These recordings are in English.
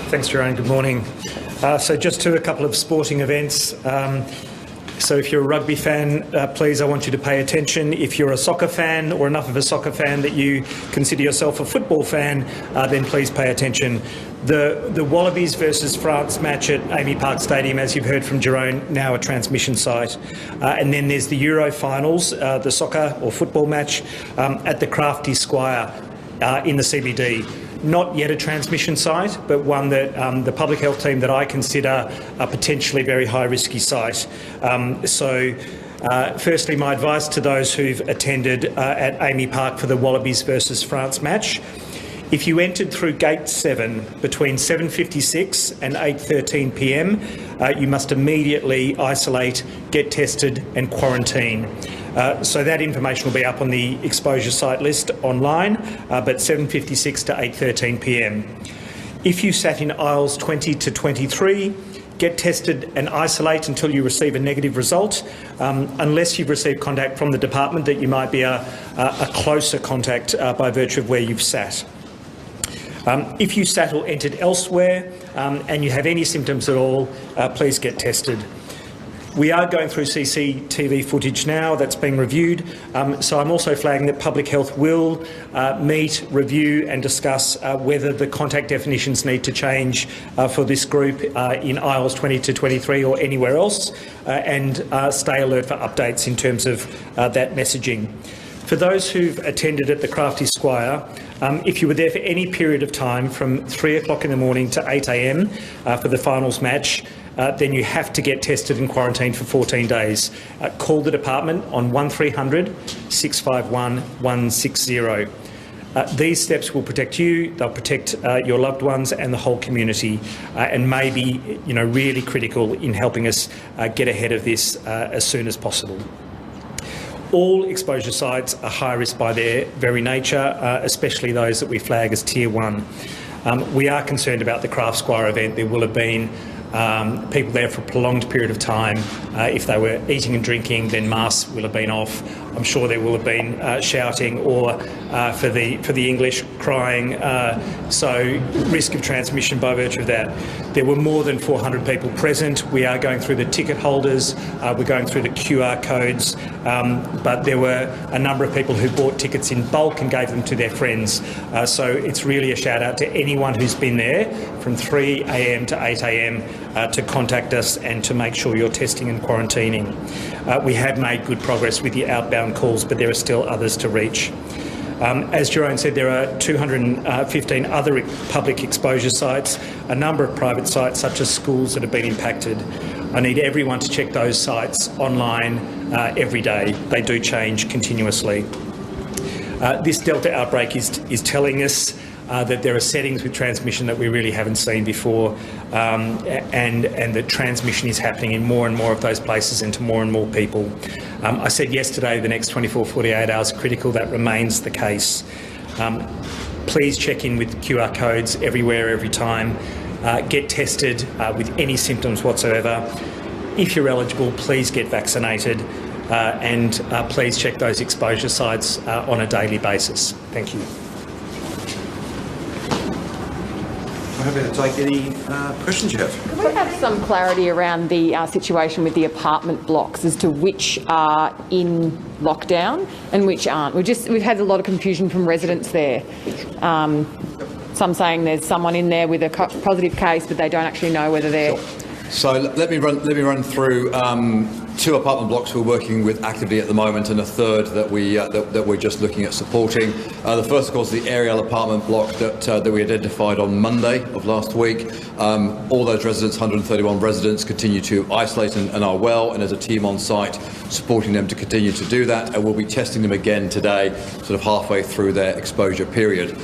Thanks, Jerome. Good morning. So just to a couple of sporting events. So if you're a rugby fan, please, I want you to pay attention. If you're a soccer fan or enough of a soccer fan that you consider yourself a football fan, then please pay attention. The Wallabies versus France match at Amy Park Stadium, as you've heard from Jerome, now a transmission site. And then there's the Euro finals, the soccer or football match at the Crafty Squire in the CBD. Not yet a transmission site, but one that the public health team that I consider a potentially very high-risky site. Firstly, my advice to those who've attended at Amy Park for the Wallabies versus France match: if you entered through Gate 7 between 7:56 and 8:13 p.m, you must immediately isolate, get tested and quarantine. So that information will be up on the exposure site list online, but 7:56 to 8:13 p.m. If you sat in aisles 20 to 23, get tested and isolate until you receive a negative result, unless you've received contact from the department that you might be a closer contact by virtue of where you've sat. If you sat or entered elsewhere and you have any symptoms at all, please get tested. We are going through CCTV footage now that's being reviewed, so I'm also flagging that Public Health will meet, review and discuss whether the contact definitions need to change for this group in aisles 20 to 23 or anywhere else, and stay alert for updates in terms of that messaging. For those who've attended at the Crafty Squire, if you were there for any period of time from 3 o'clock in the morning to 8 a.m. For the finals match, then you have to get tested and quarantined for 14 days. Call the department on 1300 651 160. These steps will protect you, they'll protect your loved ones and the whole community, and may be really critical in helping us get ahead of this as soon as possible. All exposure sites are high risk by their very nature, especially those that we flag as Tier 1. We are concerned about the Craft Squire event. There will have been people there for a prolonged period of time. If they were eating and drinking, then masks will have been off. I'm sure there will have been shouting or, for the English, crying. So risk of transmission by virtue of that. There were more than 400 people present. We are going through the ticket holders. We're going through the QR codes. But there were a number of people who bought tickets in bulk and gave them to their friends. So it's really a shout out to anyone who's been there from 3 a.m. to 8 a.m. To contact us and to make sure you're testing and quarantining. We have made good progress with the outbound calls, but there are still others to reach. As Jerome said, there are 215 other public exposure sites, a number of private sites such as schools that have been impacted. I need everyone to check those sites online every day. They do change continuously. This Delta outbreak is telling us that there are settings with transmission that we really haven't seen before, and the transmission is happening in more and more of those places and to more and more people. I said yesterday the next 24, 48 hours are critical. That remains the case. Please check in with QR codes everywhere, every time. Get tested with any symptoms whatsoever. If you're eligible, please get vaccinated, and please check those exposure sites on a daily basis. Thank you. I'm happy to take any questions you have. Could we have some clarity around the situation with the apartment blocks as to which are in lockdown and which aren't? We've had a lot of confusion from residents there. Some saying there's someone in there with a positive case, but they don't actually know whether they're. Sure. So let me run through two apartment blocks we're working with actively at the moment, and a third that we're just looking at supporting. The first, of course, is the Ariel apartment block that we identified on Monday of last week. All those residents, 131 residents, continue to isolate and are well, and there's a team on site supporting them to continue to do that, and we'll be testing them again today, sort of halfway through their exposure period.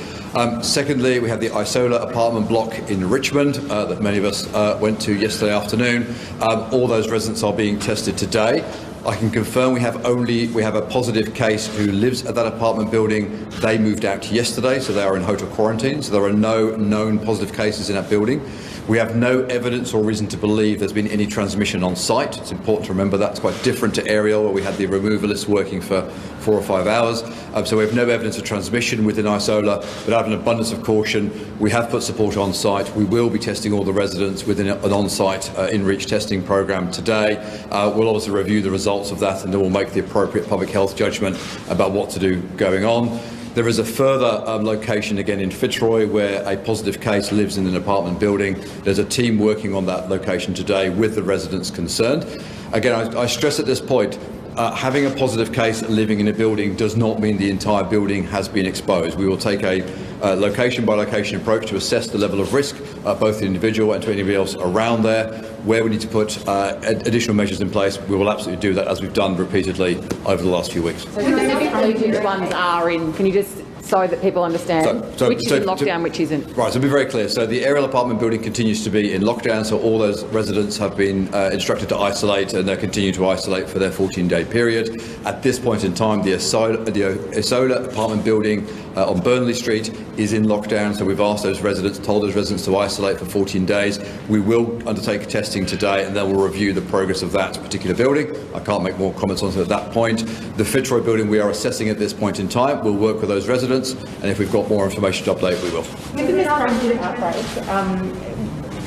Secondly, we have the Isola apartment block in Richmond that many of us went to yesterday afternoon. All those residents are being tested today. I can confirm we have a positive case who lives at that apartment building. They moved out yesterday, so they are in hotel quarantine. So there are no known positive cases in that building. We have no evidence or reason to believe there's been any transmission on site. It's important to remember that's quite different to Ariel, where we had the removalists working for 4 or 5 hours. So we have no evidence of transmission within Isola, but out of an abundance of caution, we have put support on site. We will be testing all the residents within an on-site in-reach testing programme today. We'll obviously review the results of that, and then we'll make the appropriate public health judgment about what to do going on. There is a further location again in Fitzroy where a positive case lives in an apartment building. There's a team working on that location today with the residents concerned. Again, I stress at this point, having a positive case living in a building does not mean the entire building has been exposed. We will take a location by location approach to assess the level of risk, both the individual and to anybody else around there. Where we need to put additional measures in place, we will absolutely do that, as we've done repeatedly over the last few weeks. So specifically which ones are in, can you just, so that people understand which is in lockdown, which isn't? Right, so to be very clear, so the aerial apartment building continues to be in lockdown, so all those residents have been instructed to isolate, and they continue to isolate for their 14-day period. At this point in time, the Isola apartment building on Burnley Street is in lockdown, so we've asked those residents, told those residents to isolate for 14 days. We will undertake testing today, and then we'll review the progress of that particular building. I can't make more comments on it at that point. The Fitzroy building we are assessing at this point in time. We'll work with those residents, and if we've got more information to update, we will. Within this outbreak,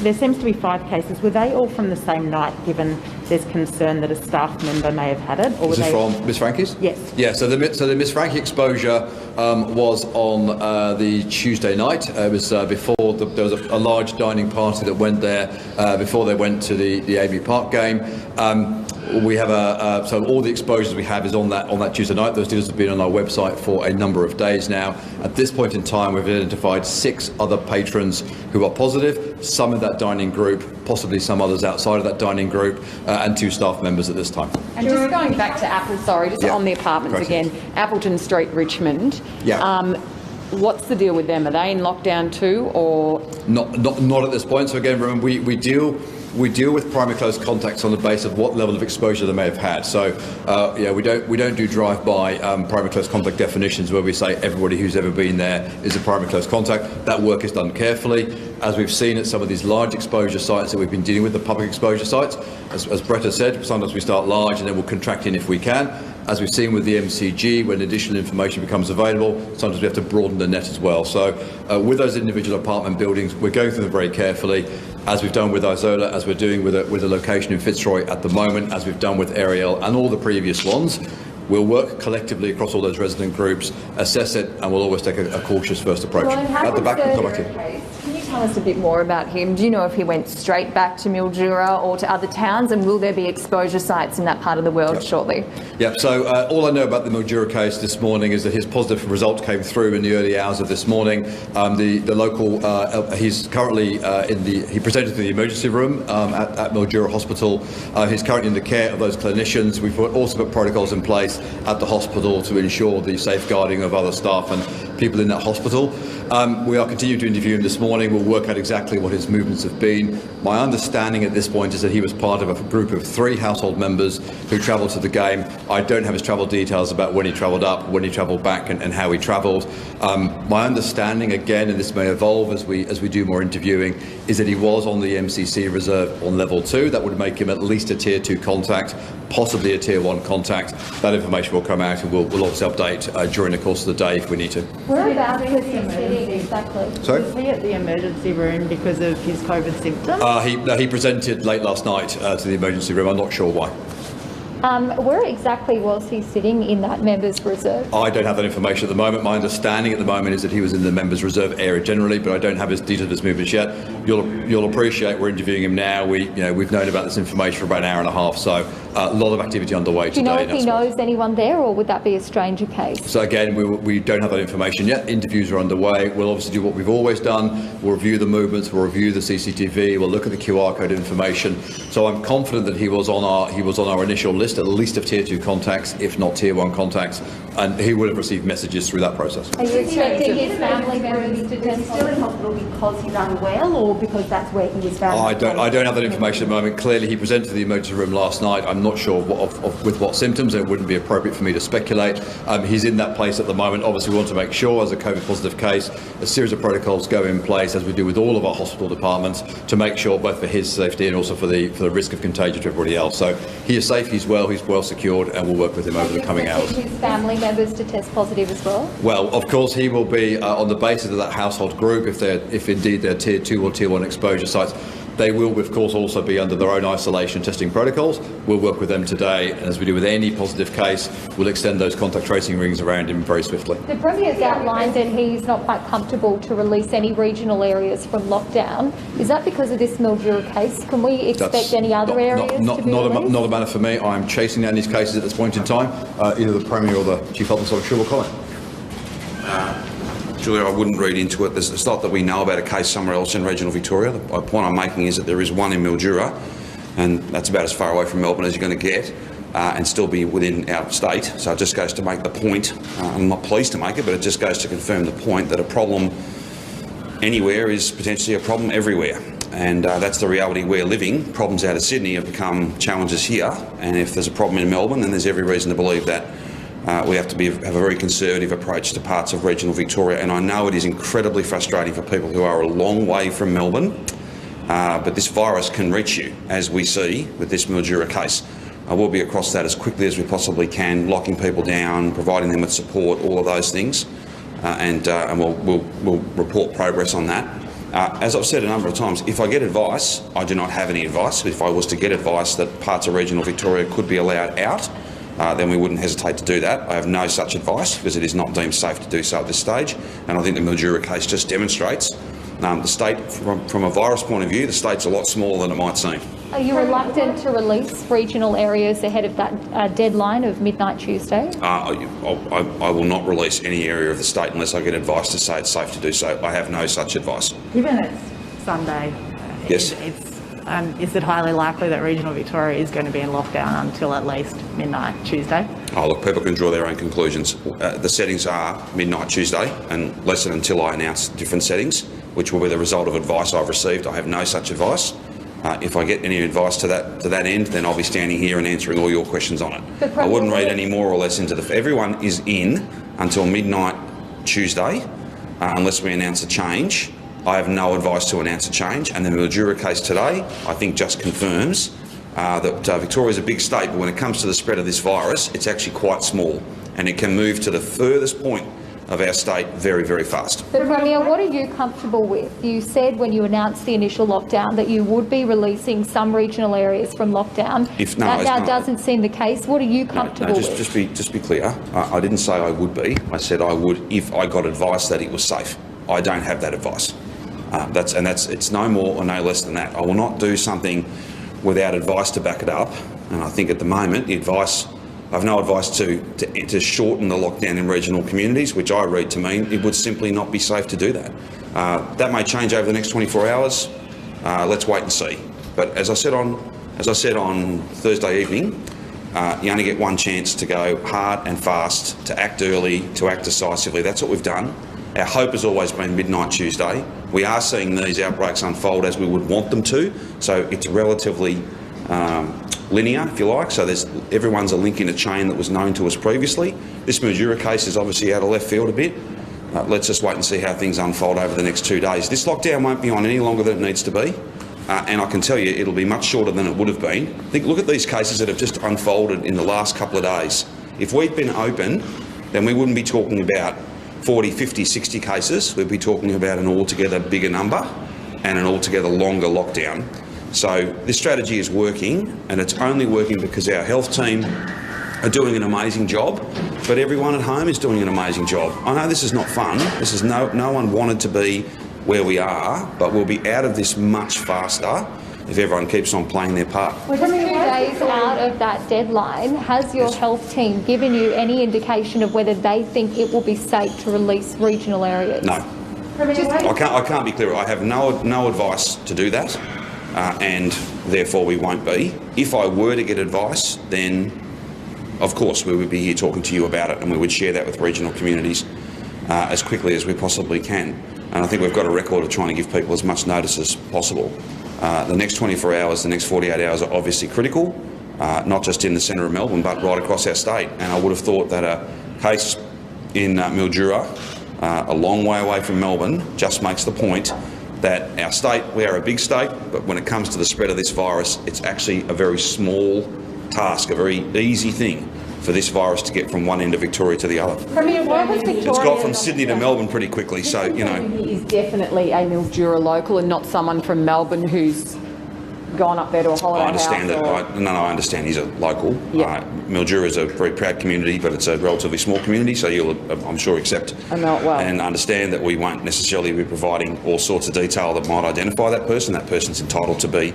there seems to be 5 cases. Were they all from the same night, given there's concern that a staff member may have had it? Or Is this from Miss Frankie's? Yes. Yeah, so the Miss Frankie exposure was on the Tuesday night. It was before there was a large dining party that went there before they went to the Amy Park game. We have so all the exposures we have is on that Tuesday night. Those deals have been on our website for a number of days now. At this point in time, we've identified 6 other patrons who are positive, some in that dining group, possibly some others outside of that dining group, and 2 staff members at this time. And just going back to on the apartments again, Appleton Street, Richmond. Yeah. What's the deal with them? Are they in lockdown too, or not at this point? So again, remember, we deal with primary close contacts on the basis of what level of exposure they may have had. So, we don't do drive-by primary close contact definitions where we say everybody who's ever been there is a primary close contact. That work is done carefully. As we've seen at some of these large exposure sites that we've been dealing with, the public exposure sites, as Brett has said, sometimes we start large and then we'll contract in if we can. As we've seen with the MCG, when additional information becomes available, sometimes we have to broaden the net as well. So with those individual apartment buildings, we're going through them very carefully, as we've done with Isola, as we're doing with a location in Fitzroy at the moment, as we've done with Ariel and all the previous ones. We'll work collectively across all those resident groups, assess it, and we'll always take a cautious first approach. At the back, we'll come back in. Can you tell us a bit more about him? Do you know if he went straight back to Mildura or to other towns, and will there be exposure sites in that part of the world shortly? Yep, so all I know about the Mildura case this morning is that his positive result came through in the early hours of this morning. The local, he's currently he presented to the emergency room at Mildura Hospital. He's currently in the care of those clinicians. We've also put protocols in place at the hospital to ensure the safeguarding of other staff and people in that hospital. We are continuing to interview him this morning. We'll work out exactly what his movements have been. My understanding at this point is that he was part of a group of 3 household members who travelled to the game. I don't have his travel details about when he travelled up, when he travelled back, and how he travelled. My understanding, again, and this may evolve as we do more interviewing, is that he was on the MCC reserve on level 2. That would make him at least a tier 2 contact, possibly a tier 1 contact. That information will come out, and we'll obviously update during the course of the day if we need to. Whereabouts was he sitting exactly? Sorry? Was he at the emergency room because of his COVID symptoms? He presented late last night to the emergency room. I'm not sure why. Where exactly was he sitting in that members' reserve? I don't have that information at the moment. My understanding at the moment is that he was in the members' reserve area generally, but I don't have his details of his movements yet. You'll appreciate we're interviewing him now. We've known about this information for about an hour and a half, so a lot of activity underway today. Do you know if he knows anyone there, or would that be a stranger case? So again, we don't have that information yet. Interviews are underway. We'll obviously do what we've always done. We'll review the movements. We'll review the CCTV. We'll look at the QR code information. So I'm confident that he was on our initial list, at least of tier 2 contacts, if not tier 1 contacts, and he would have received messages through that process. Are you expecting his family members to test still in hospital because he's unwell, or because that's where he was found? I don't have that information at the moment. Clearly, he presented to the emergency room last night. I'm not sure with what symptoms. It wouldn't be appropriate for me to speculate. He's in that place at the moment. Obviously, we want to make sure, as a COVID positive case, a series of protocols go in place, as we do with all of our hospital departments, to make sure both for his safety and also for the risk of contagion to everybody else. So he is safe, he's well secured, and we'll work with him over the coming hours. His family members to test positive as well? Well, of course, he will be on the basis of that household group, if indeed they're Tier 2 or Tier 1 exposure sites. They will, of course, also be under their own isolation testing protocols. We'll work with them today, and as we do with any positive case, we'll extend those contact tracing rings around him very swiftly. The Premier's outlined that he's not quite comfortable to release any regional areas from lockdown. Is that because of this Mildura case? Can we expect any other areas to be released? Not a matter for me. I'm chasing down these cases at this point in time. Either the Premier or the Chief Health Officer, I'm sure will comment. Julia, I wouldn't read into it. It's not that we know about a case somewhere else in regional Victoria. The point I'm making is that there is one in Mildura, and that's about as far away from Melbourne as you're going to get, and still be within our state. So it just goes to make the point. I'm not pleased to make it, but it just goes to confirm the point that a problem anywhere is potentially a problem everywhere. And that's the reality we're living. Problems out of Sydney have become challenges here, and if there's a problem in Melbourne, then there's every reason to believe that we have to have a very conservative approach to parts of regional Victoria. And I know it is incredibly frustrating for people who are a long way from Melbourne, but this virus can reach you, as we see with this Mildura case. We'll be across that as quickly as we possibly can, locking people down, providing them with support, all of those things, and we'll report progress on that. As I've said a number of times, if I get advice, I do not have any advice. If I was to get advice that parts of regional Victoria could be allowed out, then we wouldn't hesitate to do that. I have no such advice because it is not deemed safe to do so at this stage, and I think the Mildura case just demonstrates the state, from a virus point of view, the state's a lot smaller than it might seem. Are you reluctant to release regional areas ahead of that deadline of midnight Tuesday? I will not release any area of the state unless I get advice to say it's safe to do so. I have no such advice. Given it's Sunday, Yes. is it highly likely that regional Victoria is going to be in lockdown until at least midnight Tuesday? Oh, look, people can draw their own conclusions. The settings are midnight Tuesday, unless and until I announce different settings, which will be the result of advice I've received. I have no such advice. If I get any advice to that end, then I'll be standing here and answering all your questions on it. I wouldn't read any more or less into the... Everyone is in until midnight Tuesday, unless we announce a change. I have no advice to announce a change, and the Mildura case today, I think, just confirms that Victoria is a big state, but when it comes to the spread of this virus, it's actually quite small, and it can move to the furthest point of our state very, very fast. But Premier, what are you comfortable with? You said when you announced the initial lockdown that you would be releasing some regional areas from lockdown. That now doesn't seem the case. What are you comfortable with? Just be clear. I didn't say I would be. I said I would if I got advice that it was safe. I don't have that advice. It's no more or no less than that. I will not do something without advice to back it up. And I think at the moment, I have no advice to shorten the lockdown in regional communities, which I read to mean it would simply not be safe to do that. That may change over the next 24 hours. Let's wait and see. But as I said on Thursday evening, you only get one chance to go hard and fast, to act early, to act decisively. That's what we've done. Our hope has always been midnight Tuesday. We are seeing these outbreaks unfold as we would want them to, so it's relatively linear, if you like. So everyone's a link in a chain that was known to us previously. This Mildura case is obviously out of left field a bit. Let's just wait and see how things unfold over the next 2 days. This lockdown won't be on any longer than it needs to be, and I can tell you it'll be much shorter than it would have been. Look at these cases that have just unfolded in the last couple of days. If we'd been open, then we wouldn't be talking about 40, 50, 60 cases. We'd be talking about an altogether bigger number and an altogether longer lockdown. So this strategy is working, and it's only working because our health team are doing an amazing job, but everyone at home is doing an amazing job. I know this is not fun. This is no one wanted to be where we are, but we'll be out of this much faster if everyone keeps on playing their part. We're just 2 days out of that deadline. Has your health team given you any indication of whether they think it will be safe to release regional areas? No. I can't be clearer. I have no advice to do that, and therefore we won't be. If I were to get advice, then of course we would be here talking to you about it, and we would share that with regional communities as quickly as we possibly can. And I think we've got a record of trying to give people as much notice as possible. The next 24 hours, the next 48 hours are obviously critical, not just in the centre of Melbourne, but right across our state. And I would have thought that a case in Mildura, a long way away from Melbourne, just makes the point that our state, we are a big state, but when it comes to the spread of this virus, it's actually a very small task, a very easy thing for this virus to get from one end of Victoria to the other. It's got from Sydney to Melbourne pretty quickly, so, you know. He is definitely a Mildura local and not someone from Melbourne who's gone up there to a holiday I understand house. that. I understand he's a local. Yeah. Mildura is a very proud community, but it's a relatively small community, so you'll, I'm sure, accept I know it well. and understand that we won't necessarily be providing all sorts of detail that might identify that person. That person's entitled to be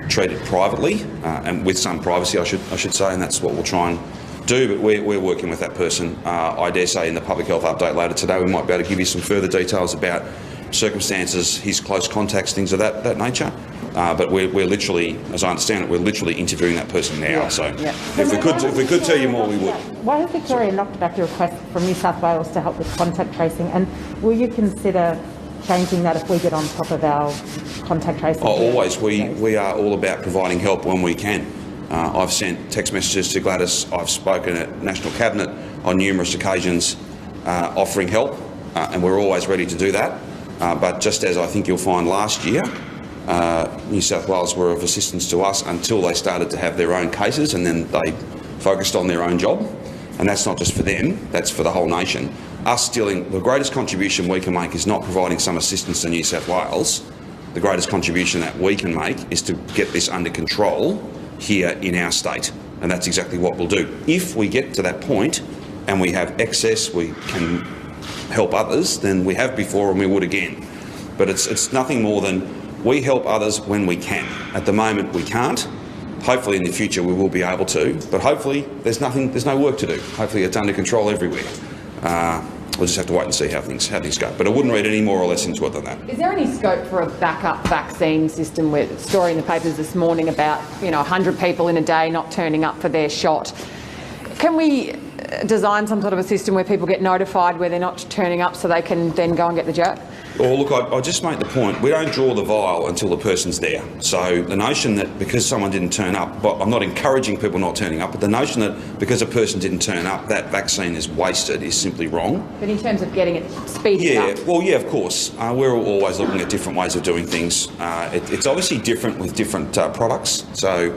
treated privately and with some privacy, I should say, and that's what we'll try and do. But we're working with that person. I dare say in the public health update later today, we might be able to give you some further details about circumstances, his close contacts, things of that nature. But we're literally, as I understand it, we're literally interviewing that person now. Yeah. So Yeah. if we could tell you more, we would. Why has Victoria knocked back the request from New South Wales to help with contact tracing? And will you consider changing that if we get on top of our contact tracing? Always. We are all about providing help when we can. I've sent text messages to Gladys. I've spoken at National Cabinet on numerous occasions offering help, and we're always ready to do that. But just as I think you'll find last year, New South Wales were of assistance to us until they started to have their own cases, and then they focused on their own job. And that's not just for them, that's for the whole nation. Us dealing, the greatest contribution we can make is not providing some assistance to New South Wales. The greatest contribution that we can make is to get this under control here in our state. And that's exactly what we'll do. If we get to that point and we have excess, we can help others, then we have before and we would again. But it's nothing more than we help others when we can. At the moment we can't. Hopefully in the future we will be able to, but hopefully there's no work to do. Hopefully it's under control everywhere. We'll just have to wait and see how things go. But I wouldn't read any more or less into it than that. Is there any scope for a backup vaccine system? With a story in the papers this morning about 100 people in a day not turning up for their shot. Can we design some sort of a system where people get notified where they're not turning up so they can then go and get the jab? Well, look, I just make the point, we don't draw the vial until the person's there. So the notion that because someone didn't turn up, but I'm not encouraging people not turning up, but the notion that because a person didn't turn up, that vaccine is wasted is simply wrong. But in terms of getting it speeded up? Well, yeah, of course. We're always looking at different ways of doing things. It's obviously different with different products. So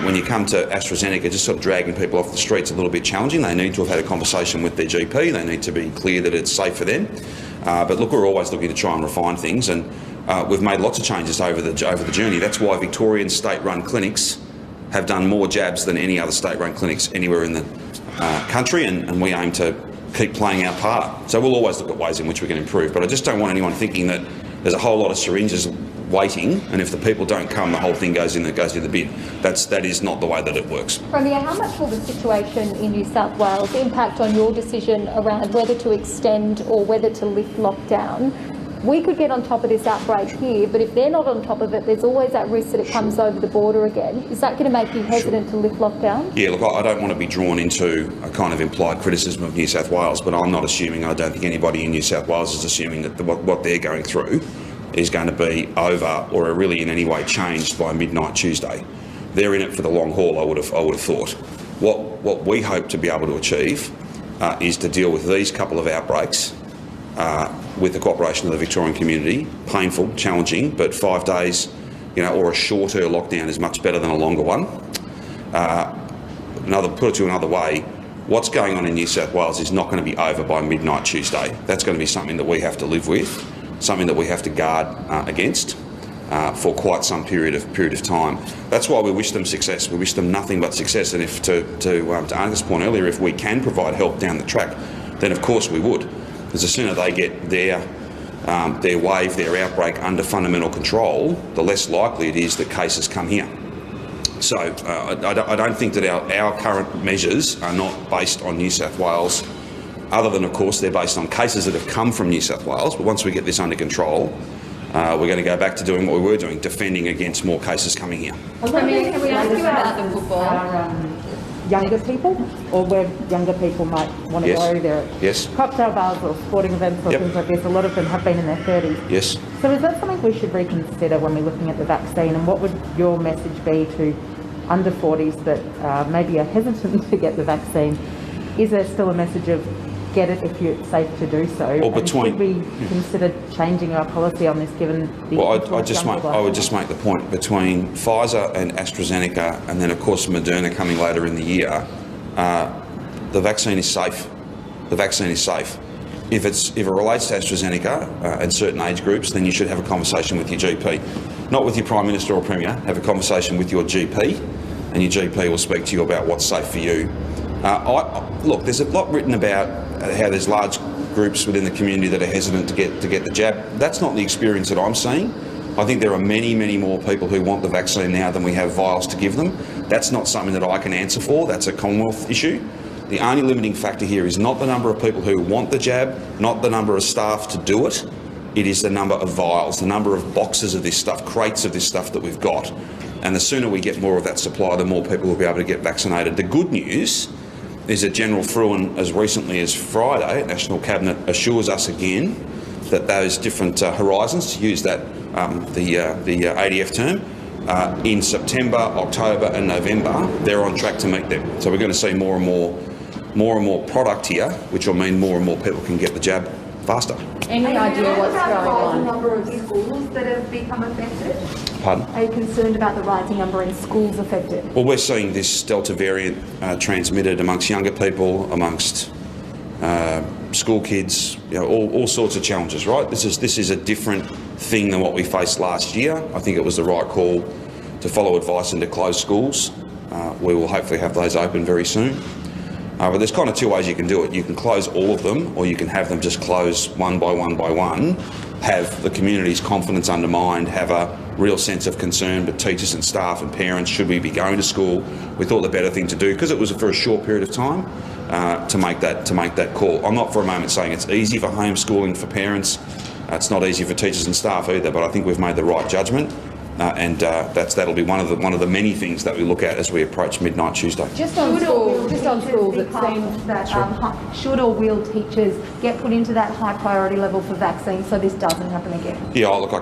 when you come to AstraZeneca, just sort of dragging people off the streets a little bit challenging. They need to have had a conversation with their GP. They need to be clear that it's safe for them. But look, we're always looking to try and refine things, and we've made lots of changes over the journey. That's why Victorian state-run clinics have done more jabs than any other state-run clinics anywhere in the country, and we aim to keep playing our part. So we'll always look at ways in which we can improve. But I just don't want anyone thinking that there's a whole lot of syringes waiting, and if the people don't come, the whole thing goes in the bin. That is not the way that it works. Premier, how much will the situation in New South Wales impact on your decision around whether to extend or whether to lift lockdown? We could get on top of this outbreak here, but if they're not on top of it, there's always that risk that it comes over the border again. Is that going to make you hesitant to lift lockdown? Yeah, look, I don't want to be drawn into a kind of implied criticism of New South Wales, but I'm not assuming, I don't think anybody in New South Wales is assuming that what they're going through is going to be over or really in any way changed by midnight Tuesday. They're in it for the long haul, I would have thought. What we hope to be able to achieve is to deal with these couple of outbreaks with the cooperation of the Victorian community. Painful, challenging, but 5 days, or a shorter lockdown is much better than a longer one. Put it to another way, what's going on in New South Wales is not going to be over by midnight Tuesday. That's going to be something that we have to live with, something that we have to guard against for quite some period of time. That's why we wish them success. We wish them nothing but success. And if to Anna's point earlier, if we can provide help down the track, then of course we would. Because the sooner they get their wave, their outbreak under fundamental control, the less likely it is that cases come here. So I don't think that our current measures are not based on New South Wales, other than, of course, they're based on cases that have come from New South Wales. But once we get this under control, we're going to go back to doing what we were doing, defending against more cases coming here. Premier, can we ask you about the football? Younger people, or where younger people might want to go there. Yes. Cocktail bars or sporting events or things like this, a lot of them have been in their 30s. Yes. So is that something we should reconsider when we're looking at the vaccine, and what would your message be to under 40s that maybe are hesitant to get the vaccine? Is there still a message of get it if it's safe to do so? And should we consider changing our policy on this given the... Well, I would just make the point, between Pfizer and AstraZeneca and then of course Moderna coming later in the year, the vaccine is safe. The vaccine is safe. If it relates to AstraZeneca and certain age groups, then you should have a conversation with your GP. Not with your Prime Minister or Premier, have a conversation with your GP, and your GP will speak to you about what's safe for you. Look, there's a lot written about how there's large groups within the community that are hesitant to get the jab. That's not the experience that I'm seeing. I think there are many, many more people who want the vaccine now than we have vials to give them. That's not something that I can answer for. That's a Commonwealth issue. The only limiting factor here is not the number of people who want the jab, not the number of staff to do it. It is the number of vials, the number of boxes of this stuff, crates of this stuff that we've got. And the sooner we get more of that supply, the more people will be able to get vaccinated. The good news is that General Fruin, as recently as Friday, National Cabinet assures us again that those different horizons, to use that the ADF term, in September, October and November, they're on track to meet them. So we're going to see more and more product here, which will mean more and more people can get the jab faster. Any idea what's going on? Number of schools that have become affected? Pardon? Are you concerned about the rising number in schools affected? Well, we're seeing this Delta variant transmitted amongst younger people, amongst school kids, all sorts of challenges, right? This is a different thing than what we faced last year. I think it was the right call to follow advice and to close schools. We will hopefully have those open very soon. But there's kind of two ways you can do it. You can close all of them, or you can have them just close one by one by one, have the community's confidence undermined, have a real sense of concern, but teachers and staff and parents, should we be going to school? We thought the better thing to do, because it was for a short period of time, to make that call. I'm not for a moment saying it's easy for homeschooling for parents. It's not easy for teachers and staff either, but I think we've made the right judgment. That'll be one of the many things that we look at as we approach midnight Tuesday. Just on schools, it seems that should or will teachers get put into that high priority level for vaccine so this doesn't happen again? Yeah, look, I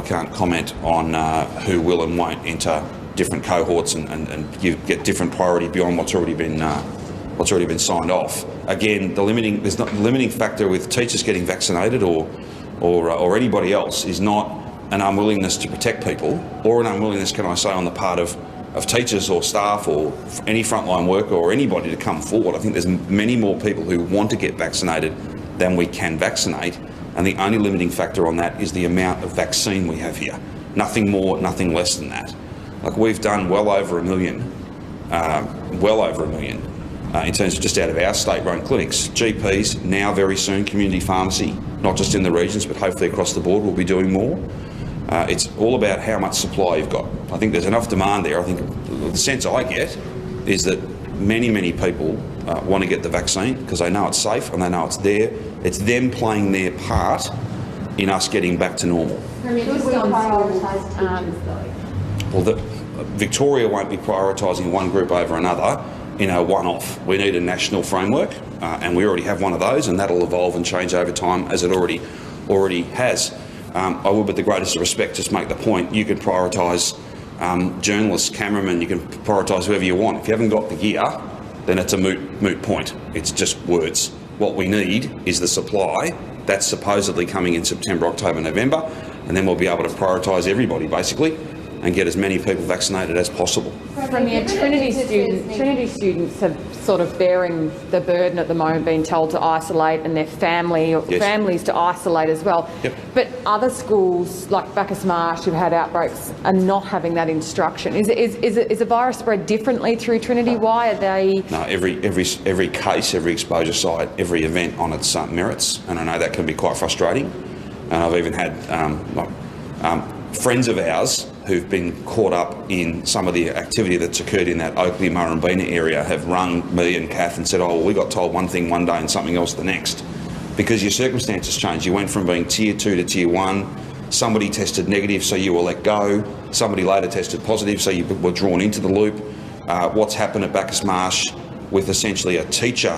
can't comment on who will and won't enter different cohorts and get different priority beyond what's already been signed off. Again, the limiting factor with teachers getting vaccinated or anybody else is not an unwillingness to protect people, or an unwillingness, can I say, on the part of teachers or staff or any frontline worker or anybody to come forward. I think there's many more people who want to get vaccinated than we can vaccinate, and the only limiting factor on that is the amount of vaccine we have here. Nothing more, nothing less than that. Like, we've done well over a million in terms of just out of our state-run clinics. GPs, now very soon, community pharmacy, not just in the regions, but hopefully across the board, will be doing more. It's all about how much supply you've got. I think there's enough demand there. I think the sense I get is that many, many people want to get the vaccine because they know it's safe and they know it's there. It's them playing their part in us getting back to normal. Should we prioritise teachers though? Well, Victoria won't be prioritising one group over another in a one-off. We need a national framework, and we already have one of those, and that'll evolve and change over time, as it already has. I would, with the greatest respect, just make the point: you can prioritise journalists, cameramen, you can prioritise whoever you want. If you haven't got the gear, then it's a moot point. It's just words. What we need is the supply. That's supposedly coming in September, October, November, and then we'll be able to prioritise everybody, basically, and get as many people vaccinated as possible. Premier, Trinity students are sort of bearing the burden at the moment, being told to isolate, and their families to isolate as well. Yep. But other schools like Bacchus Marsh, who've had outbreaks, are not having that instruction. Is the virus spread differently through Trinity? Why are they? No, every case, every exposure site, every event on its merits, and I know that can be quite frustrating. And I've even had friends of ours who've been caught up in some of the activity that's occurred in that Oakley, Murrumbina area have rung me and Kath and said, oh, well, we got told one thing one day and something else the next. Because your circumstances change. You went from being Tier 2 to Tier 1. Somebody tested negative, so you were let go. Somebody later tested positive, so you were drawn into the loop. What's happened at Bacchus Marsh with essentially a teacher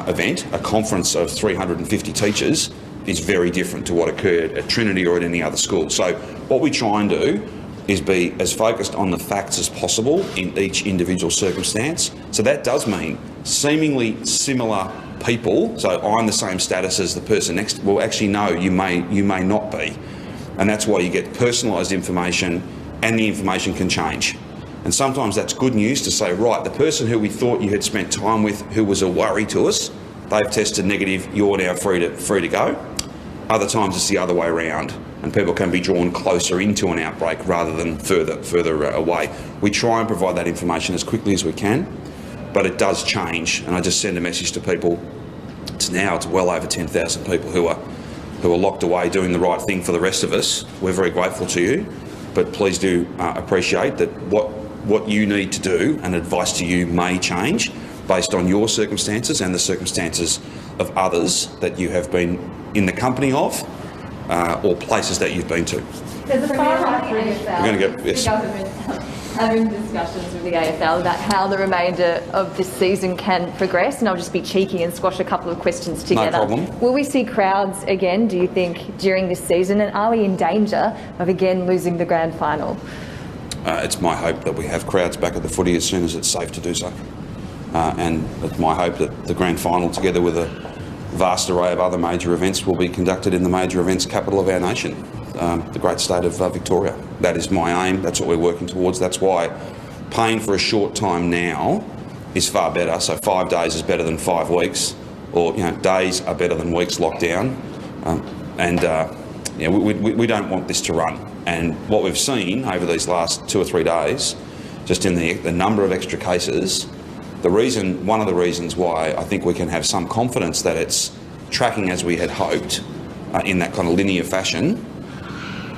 event, a conference of 350 teachers, is very different to what occurred at Trinity or at any other school. So what we try and do is be as focused on the facts as possible in each individual circumstance. So that does mean seemingly similar people, so I'm the same status as the person next, well, actually no, you may not be. And that's why you get personalised information, and the information can change. And sometimes that's good news to say, right, the person who we thought you had spent time with who was a worry to us, they've tested negative, you're now free to go. Other times it's the other way around, and people can be drawn closer into an outbreak rather than further away. We try and provide that information as quickly as we can, but it does change, and I just send a message to people. It's well over 10,000 people who are locked away doing the right thing for the rest of us. We're very grateful to you, but please do appreciate that what you need to do and advice to you may change based on your circumstances and the circumstances of others that you have been in the company of or places that you've been to. There's a far right We're going to go, yes. The government having discussions with the AFL about how the remainder of this season can progress, and I'll just be cheeky and squash a couple of questions together. No problem. Will we see crowds again, do you think, during this season, and are we in danger of again losing the grand final? It's my hope that we have crowds back at the footy as soon as it's safe to do so. And it's my hope that the grand final, together with a vast array of other major events, will be conducted in the major events capital of our nation, the great state of Victoria. That is my aim. That's what we're working towards. That's why paying for a short time now is far better. So 5 days is better than 5 weeks, or days are better than weeks locked down. We don't want this to run. And what we've seen over these last 2 or 3 days, just in the number of extra cases, one of the reasons why I think we can have some confidence that it's tracking as we had hoped in that kind of linear fashion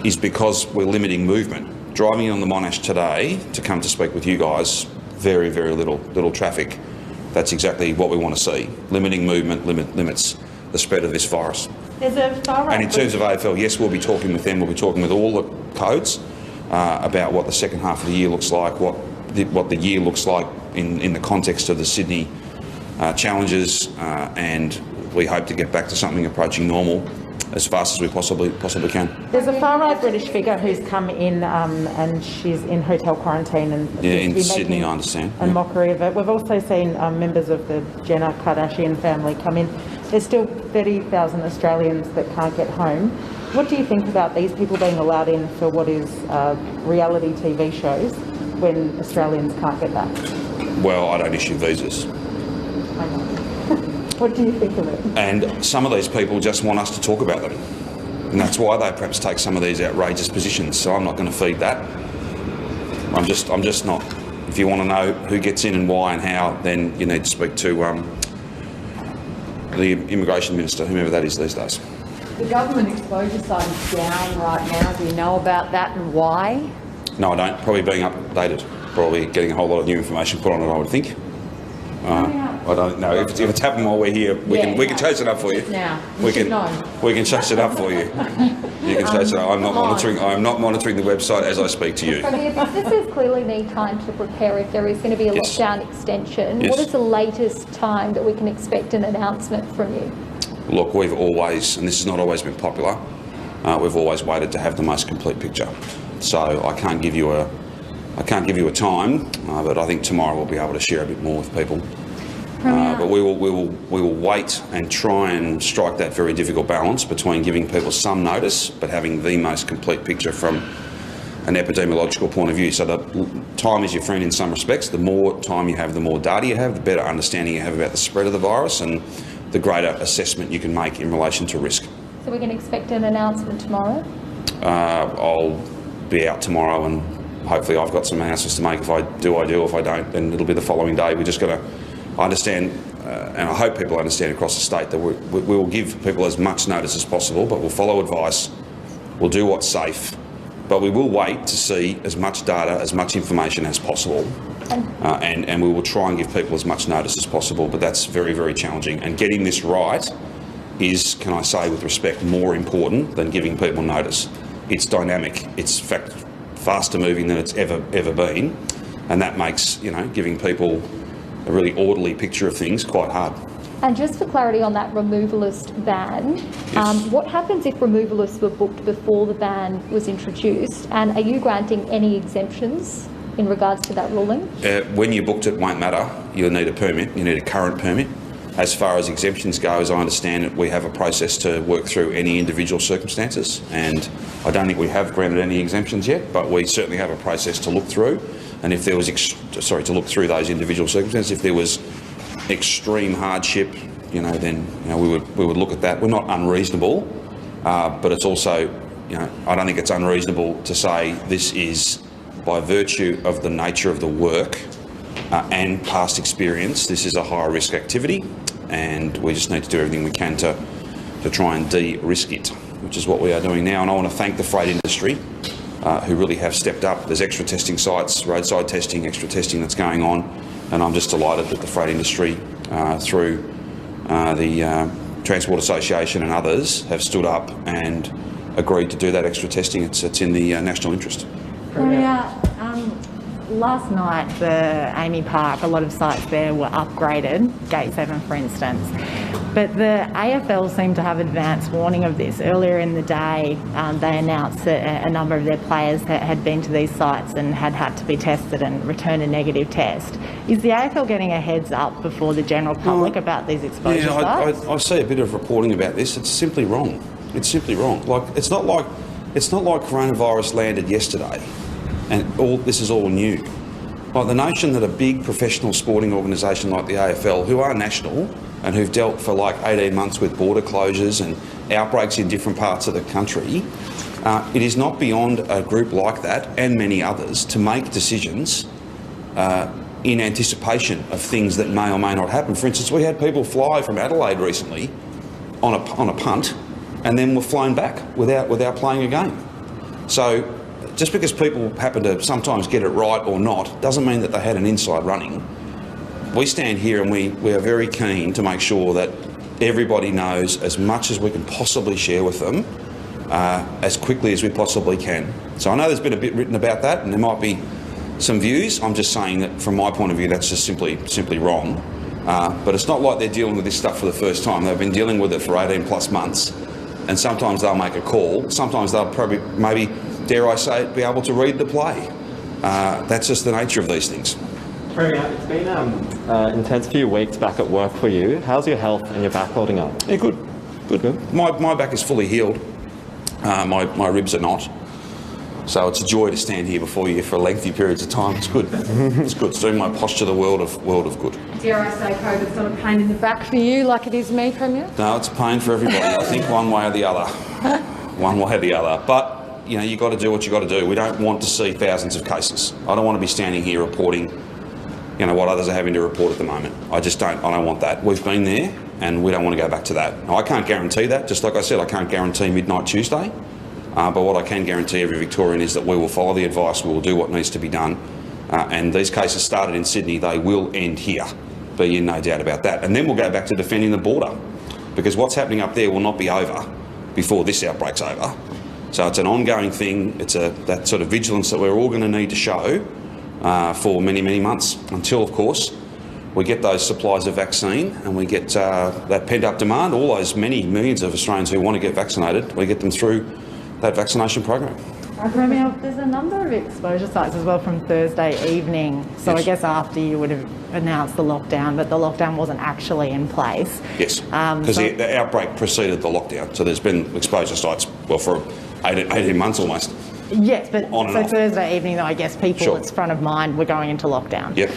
is because we're limiting movement. Driving in on the Monash today to come to speak with you guys, very, very little traffic. That's exactly what we want to see. Limiting movement limits the spread of this virus. There's a far-right. And in terms of AFL, yes, we'll be talking with them. We'll be talking with all the codes about what the second half of the year looks like, what the year looks like in the context of the Sydney challenges, and we hope to get back to something approaching normal as fast as we possibly can. There's a far-right British figure who's come in and she's in hotel quarantine and in Sydney, I understand. A mockery of it. We've also seen members of the Jenner Kardashian family come in. There's still 30,000 Australians that can't get home. What do you think about these people being allowed in for what is reality TV shows when Australians can't get back? Well, I don't issue visas. I know. What do you think of it? And some of these people just want us to talk about them. And that's why they perhaps take some of these outrageous positions. So I'm not going to feed that. I'm just not. If you want to know who gets in and why and how, then you need to speak to the immigration minister, whomever that is these days. The government exposure side is down right now. Do you know about that and why? No, I don't. Probably being updated. Probably getting a whole lot of new information put on it, I would think. I don't know. If it's happened while we're here, we can chase it up for you. Now, we can chase it up for you. You can chase it up. I'm not monitoring the website as I speak to you. Businesses clearly need time to prepare if there is going to be a lockdown extension. Yes. What is the latest time that we can expect an announcement from you? Look, we've always, and this has not always been popular, we've always waited to have the most complete picture. So I can't give you a time, but I think tomorrow we'll be able to share a bit more with people. But we will wait and try and strike that very difficult balance between giving people some notice but having the most complete picture from an epidemiological point of view. So the time is your friend in some respects. The more time you have, the more data you have, the better understanding you have about the spread of the virus and the greater assessment you can make in relation to risk. So we can expect an announcement tomorrow? I'll be out tomorrow and hopefully I've got some announcements to make. If I do, I do. If I don't, then it'll be the following day. We're just going to understand, and I hope people understand across the state, that we will give people as much notice as possible, but we'll follow advice, we'll do what's safe, but we will wait to see as much data, as much information as possible, and we will try and give people as much notice as possible, but that's very, very challenging. And getting this right is, can I say with respect, more important than giving people notice. It's dynamic, it's in fact faster moving than it's ever been, and that makes, giving people a really orderly picture of things quite hard. And just for clarity on that removalist ban, Yes. what happens if removalists were booked before the ban was introduced? And are you granting any exemptions in regards to that ruling? When you booked it, won't matter. You'll need a permit. You need a current permit. As far as exemptions go, as I understand it, we have a process to work through any individual circumstances, and I don't think we have granted any exemptions yet, but we certainly have a process to look through. And if there was, to look through those individual circumstances, if there was extreme hardship, then we would look at that. We're not unreasonable, but it's also, I don't think it's unreasonable to say this is, by virtue of the nature of the work and past experience, this is a higher risk activity, and we just need to do everything we can to try and de-risk it, which is what we are doing now. And I want to thank the freight industry, who really have stepped up. There's extra testing sites, roadside testing, extra testing that's going on, and I'm just delighted that the freight industry, through the Transport Association and others, have stood up and agreed to do that extra testing. It's in the national interest. Last night, the Amy Park, a lot of sites there were upgraded, Gate 7 for instance, but the AFL seemed to have advance warning of this. Earlier in the day, they announced that a number of their players had been to these sites and had to be tested and return a negative test. Is the AFL getting a heads up before the general public about these exposure sites? I see a bit of reporting about this. It's simply wrong. It's simply wrong. It's not like coronavirus landed yesterday and this is all new. Like the notion that a big professional sporting organisation like the AFL, who are national and who've dealt for 18 months with border closures and outbreaks in different parts of the country, it is not beyond a group like that and many others to make decisions in anticipation of things that may or may not happen. For instance, we had people fly from Adelaide recently on a punt and then were flown back without playing a game. So just because people happen to sometimes get it right or not doesn't mean that they had an inside running. We stand here and we are very keen to make sure that everybody knows as much as we can possibly share with them as quickly as we possibly can. So I know there's been a bit written about that and there might be some views. I'm just saying that from my point of view that's just simply wrong. But it's not like they're dealing with this stuff for the first time. They've been dealing with it for 18 plus months, and sometimes they'll make a call. Sometimes they'll probably, maybe, dare I say it, be able to read the play. That's just the nature of these things. Premier, it's been an intense few weeks back at work for you. How's your health and your back holding up? Yeah, good. My back is fully healed. My ribs are not. So it's a joy to stand here before you for lengthy periods of time. It's good. It's good. It's doing my posture the world of good. Dare I say COVID's not a pain in the back for you like it is me, Premier? No, it's a pain for everybody. I think one way or the other. One way or the other. But you've got to do what you've got to do. We don't want to see thousands of cases. I don't want to be standing here reporting, what others are having to report at the moment. I don't want that. We've been there and we don't want to go back to that. Now, I can't guarantee that. Just like I said, I can't guarantee midnight Tuesday. But what I can guarantee every Victorian is that we will follow the advice, we will do what needs to be done. And these cases started in Sydney, they will end here. Be in no doubt about that. And then we'll go back to defending the border, because what's happening up there will not be over before this outbreak's over. So it's an ongoing thing. It's that sort of vigilance that we're all going to need to show for many, many months until, of course, we get those supplies of vaccine and we get that pent-up demand, all those many millions of Australians who want to get vaccinated, we get them through that vaccination program. Premier, there's a number of exposure sites as well from Thursday evening. So Yes. I guess after you would have announced the lockdown, but the lockdown wasn't actually in place. Yes, because the outbreak preceded the lockdown. So there's been exposure sites, for 18 months almost. Yes, but On and so off. Thursday evening, though, I guess people, Sure. it's front of mind, were going into lockdown. Yep.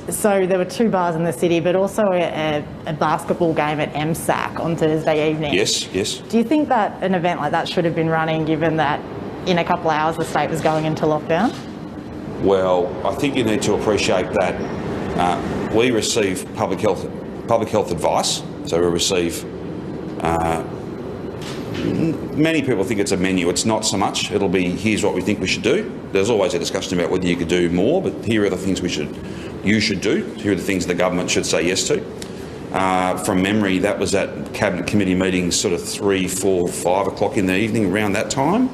So there were 2 bars in the city, but also a basketball game at MSAC on Thursday evening. Yes. Do you think that an event like that should have been running, given that in a couple of hours the state was going into lockdown? Well, I think you need to appreciate that we receive public health advice. So we receive. Many people think it's a menu. It's not so much. It'll be, here's what we think we should do. There's always a discussion about whether you could do more, but here are the things you should do. Here are the things the government should say yes to. From memory, that was at Cabinet Committee meetings sort of 3, 4, 5 o'clock in the evening, around that time.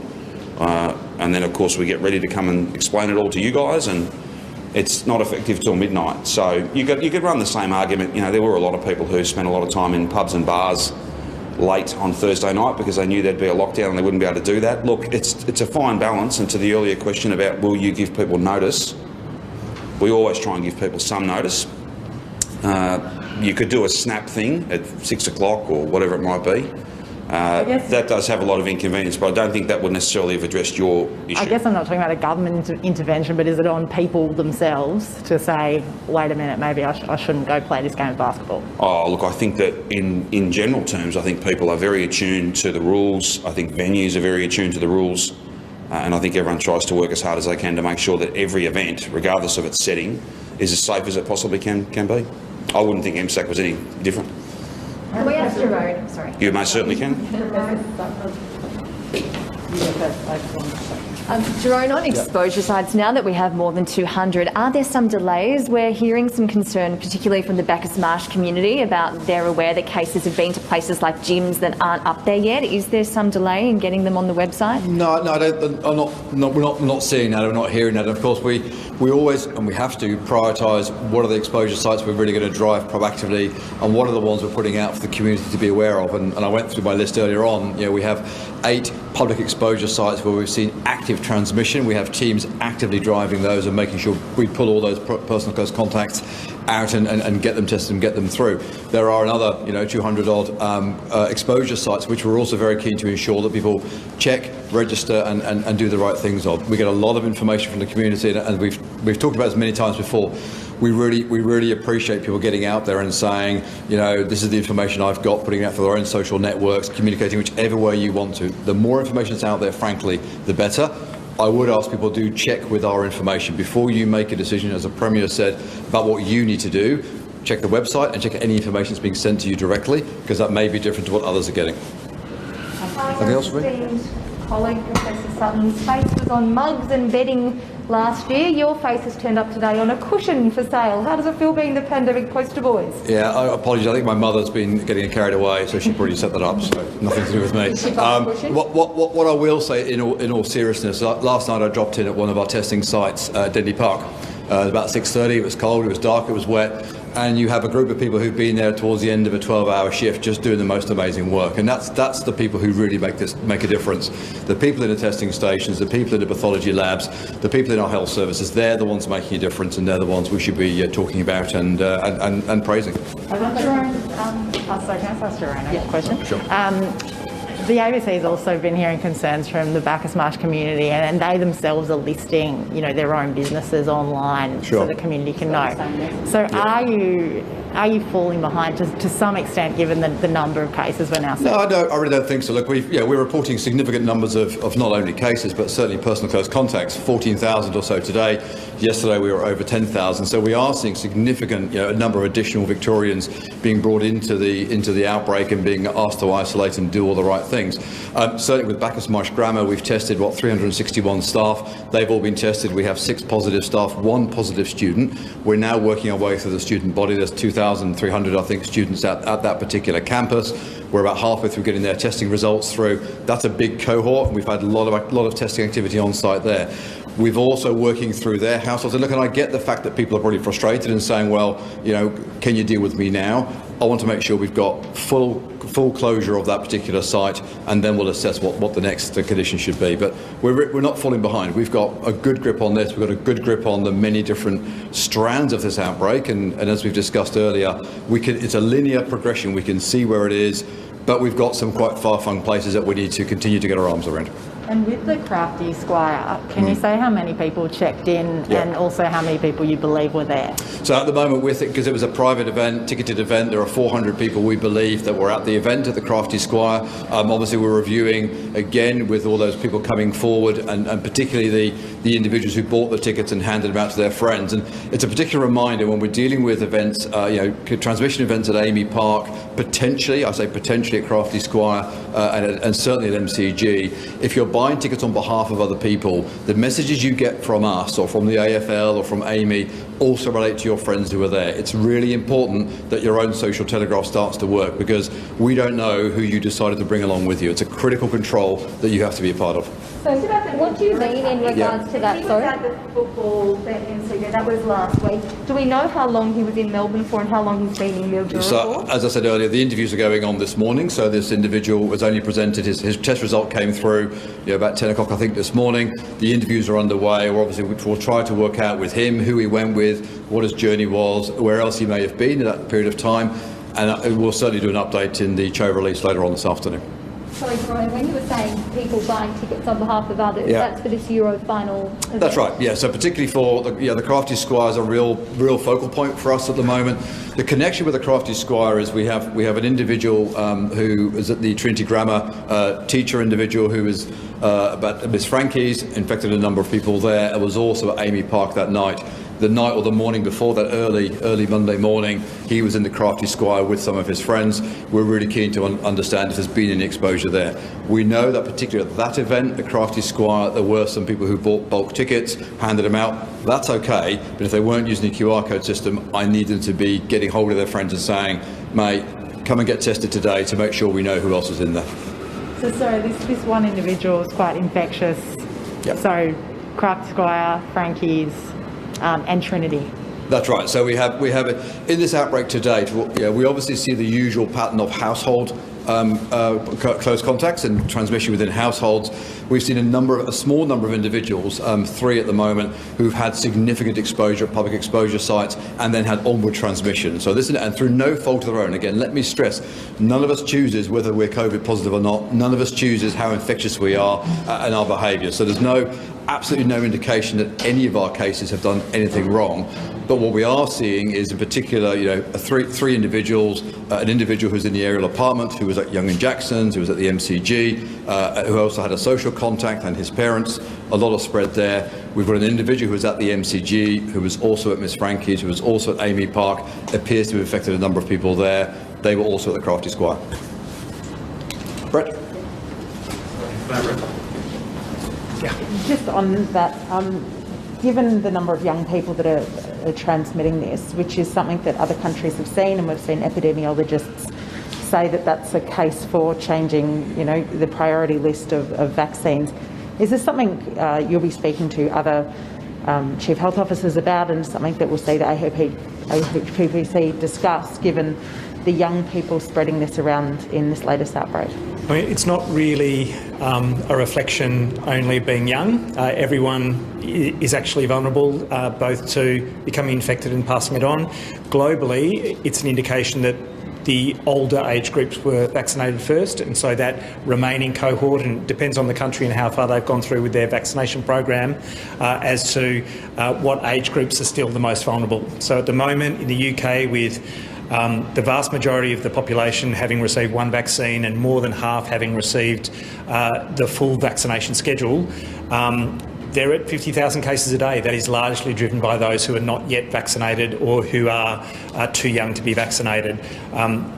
And then, of course, we get ready to come and explain it all to you guys, and it's not effective till midnight. So you could run the same argument. There were a lot of people who spent a lot of time in pubs and bars late on Thursday night because they knew there'd be a lockdown and they wouldn't be able to do that. Look, it's a fine balance, and to the earlier question about will you give people notice, we always try and give people some notice. You could do a snap thing at 6 o'clock or whatever it might be, That does have a lot of inconvenience, but I don't think that would necessarily have addressed your issue. I guess I'm not talking about a government intervention, but is it on people themselves to say, wait a minute, maybe I shouldn't go play this game of basketball? Oh, look, I think that in general terms, I think people are very attuned to the rules. I think venues are very attuned to the rules. And I think everyone tries to work as hard as they can to make sure that every event, regardless of its setting, is as safe as it possibly can be. I wouldn't think MSAC was any different. Can we ask Jerome? Sorry. You most certainly can. Jerome, on exposure sites, now that we have more than 200, are there some delays? We're hearing some concern, particularly from the Bacchus Marsh community, about they're aware that cases have been to places like gyms that aren't up there yet. Is there some delay in getting them on the website? No, I don't. We're not seeing that. We're not hearing that. And of course, we always, and we have to prioritise what are the exposure sites we're really going to drive proactively, and what are the ones we're putting out for the community to be aware of. And I went through my list earlier on. We have 8 public exposure sites where we've seen active transmission. We have teams actively driving those and making sure we pull all those personal close contacts out and get them tested and get them through. There are another 200 odd exposure sites which we're also very keen to ensure that people check, register and do the right things on. We get a lot of information from the community, and we've talked about this many times before. We really appreciate people getting out there and saying, this is the information I've got, putting it out for their own social networks, communicating whichever way you want to. The more information that's out there, frankly, the better. I would ask people to check with our information before you make a decision, as the Premier said, about what you need to do. Check the website and check any information that's being sent to you directly, because that may be different to what others are getting. Anything else for me? Colleague Professor Sutton's face was on mugs and bedding last year. Your face has turned up today on a cushion for sale. How does it feel being the pandemic poster boys? Yeah, I apologise. I think my mother's been getting carried away, so she probably set that up. So nothing to do with me. What I will say, in all seriousness, last night I dropped in at one of our testing sites, Denley Park. About 6:30. It was cold. It was dark. It was wet. And you have a group of people who've been there towards the end of a 12-hour shift just doing the most amazing work. And that's the people who really make a difference. The people in the testing stations, the people in the pathology labs, the people in our health services, they're the ones making a difference, and they're the ones we should be talking about and praising. Sorry, can I ask Jerome a question? Sure. The ABC has also been hearing concerns from the Bacchus Marsh community, and they themselves are listing, their own businesses online so the community can know. So are you falling behind to some extent, given the number of cases we're now seeing? No, I really don't think so. Look, we're reporting significant numbers of not only cases, but certainly personal close contacts, 14,000 or so today. Yesterday we were over 10,000. So we are seeing significant, a number of additional Victorians being brought into the outbreak and being asked to isolate and do all the right things. Certainly with Bacchus Marsh Grammar, we've tested 361 staff. They've all been tested. We have 6 positive staff, 1 positive student. We're now working our way through the student body. There's 2,300, I think, students at that particular campus. We're about halfway through getting their testing results through. That's a big cohort. We've had a lot of testing activity on site there. We've also working through their households. And look, and I get the fact that people are probably frustrated and saying, well, can you deal with me now? I want to make sure we've got full closure of that particular site, and then we'll assess what the next condition should be. But we're not falling behind. We've got a good grip on this. We've got a good grip on the many different strands of this outbreak. And as we've discussed earlier, it's a linear progression. We can see where it is, but we've got some quite far-flung places that we need to continue to get our arms around. And with the Crafty Squire, can you say how many people checked in and also how many people you believe were there? So at the moment, because it was a private event, ticketed event, there are 400 people we believe that were at the event at the Crafty Squire. Obviously, we're reviewing again with all those people coming forward, and particularly the individuals who bought the tickets and handed them out to their friends. And it's a particular reminder when we're dealing with events, transmission events at Amy Park, potentially, I say potentially at Crafty Squire, and certainly at MCG, if you're buying tickets on behalf of other people, the messages you get from us or from the AFL or from Amy also relate to your friends who are there. It's really important that your own social telegraph starts to work, because we don't know who you decided to bring along with you. It's a critical control that you have to be a part of. So what do you mean in regards to that? Sorry? At the football that was last week. Do we know how long he was in Melbourne for and how long he's been in Mildura for? As I said earlier, the interviews are going on this morning. So this individual was only presented, his test result came through about 10 o'clock, I think, this morning. The interviews are underway. We'll try to work out with him who he went with, what his journey was, where else he may have been in that period of time. And we'll certainly do an update in the show release later on this afternoon. Sorry, Brian, when you were saying people buying tickets on behalf of others, Yeah. that's for this Euro final event? That's right, yeah. So particularly for the Crafty Squire is a real focal point for us at the moment. The connection with the Crafty Squire is we have an individual who is at the Trinity Grammar teacher individual who is about Miss Frankie's, infected a number of people there, and was also at Amy Park that night. The night or the morning before that, early Monday morning, he was in the Crafty Squire with some of his friends. We're really keen to understand if there's been any exposure there. We know that particularly at that event, the Crafty Squire, there were some people who bought bulk tickets, handed them out. That's okay, but if they weren't using the QR code system, I need them to be getting hold of their friends and saying, mate, come and get tested today to make sure we know who else is in there. So sorry, this one individual is quite infectious. Yep. So Crafty Squire, Frankie's, and Trinity. That's right. So we have it in this outbreak to date. We obviously see the usual pattern of household close contacts and transmission within households. We've seen a small number of individuals, 3 at the moment, who've had significant exposure at public exposure sites and then had onward transmission. So this, and through no fault of their own. Again, let me stress, none of us chooses whether we're COVID positive or not. None of us chooses how infectious we are and our behaviour. So there's absolutely no indication that any of our cases have done anything wrong. But what we are seeing is, in particular, three individuals, an individual who's in the aerial apartment, who was at Young and Jackson's, who was at the MCG, who also had a social contact, and his parents, a lot of spread there. We've got an individual who was at the MCG, who was also at Miss Frankie's, who was also at Amy Park, appears to have affected a number of people there. They were also at the Crafty Squire. Brett? Just on that, given the number of young people that are transmitting this, which is something that other countries have seen, and we've seen epidemiologists say that that's a case for changing, the priority list of vaccines. Is this something you'll be speaking to other chief health officers about, and something that we'll see the AHPPC discuss, given the young people spreading this around in this latest outbreak? I mean, it's not really a reflection only of being young. Everyone is actually vulnerable both to becoming infected and passing it on. Globally, it's an indication that the older age groups were vaccinated first, and so that remaining cohort, and it depends on the country and how far they've gone through with their vaccination program, as to what age groups are still the most vulnerable. So at the moment in the UK, with the vast majority of the population having received one vaccine and more than half having received the full vaccination schedule, they're at 50,000 cases a day. That is largely driven by those who are not yet vaccinated or who are too young to be vaccinated.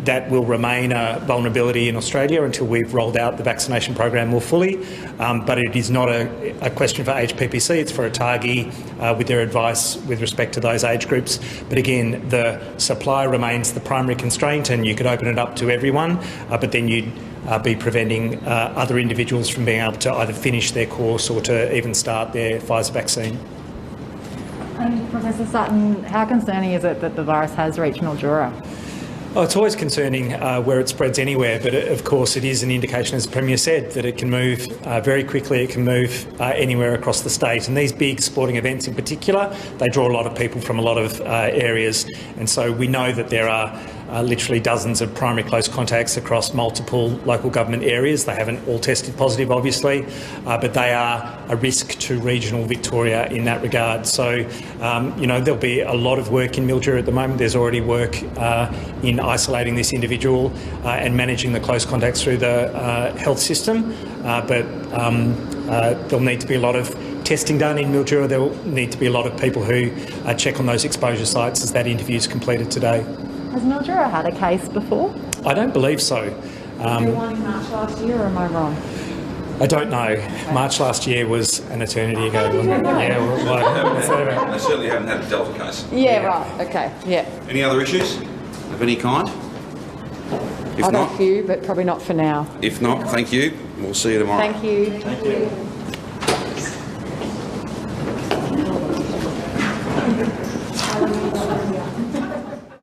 That will remain a vulnerability in Australia until we've rolled out the vaccination program more fully. But it is not a question for HPPC, it's for ATAGI with their advice with respect to those age groups. But again, the supply remains the primary constraint, and you could open it up to everyone, but then you'd be preventing other individuals from being able to either finish their course or to even start their Pfizer vaccine. And Professor Sutton, how concerning is it that the virus has reached Mildura? Oh, it's always concerning where it spreads anywhere, but of course it is an indication, as the Premier said, that it can move very quickly. It can move anywhere across the state, and these big sporting events in particular, they draw a lot of people from a lot of areas, and so we know that there are literally dozens of primary close contacts across multiple local government areas. They haven't all tested positive, obviously, but they are a risk to regional Victoria in that regard. So, there'll be a lot of work in Mildura at the moment. There's already work in isolating this individual and managing the close contacts through the health system, but there'll need to be a lot of testing done in Mildura. There will need to be a lot of people who check on those exposure sites as that interview is completed today. Has Mildura had a case before? I don't believe so. Was there one in March last year, or am I wrong? I don't know. March last year was an eternity ago, wasn't it? Yeah, They certainly haven't had a Delta case. Yeah, right. Okay. Yeah. Any other issues of any kind? If I've not, got a few, but probably not for now. If not, thank you. We'll see you tomorrow. Thank you.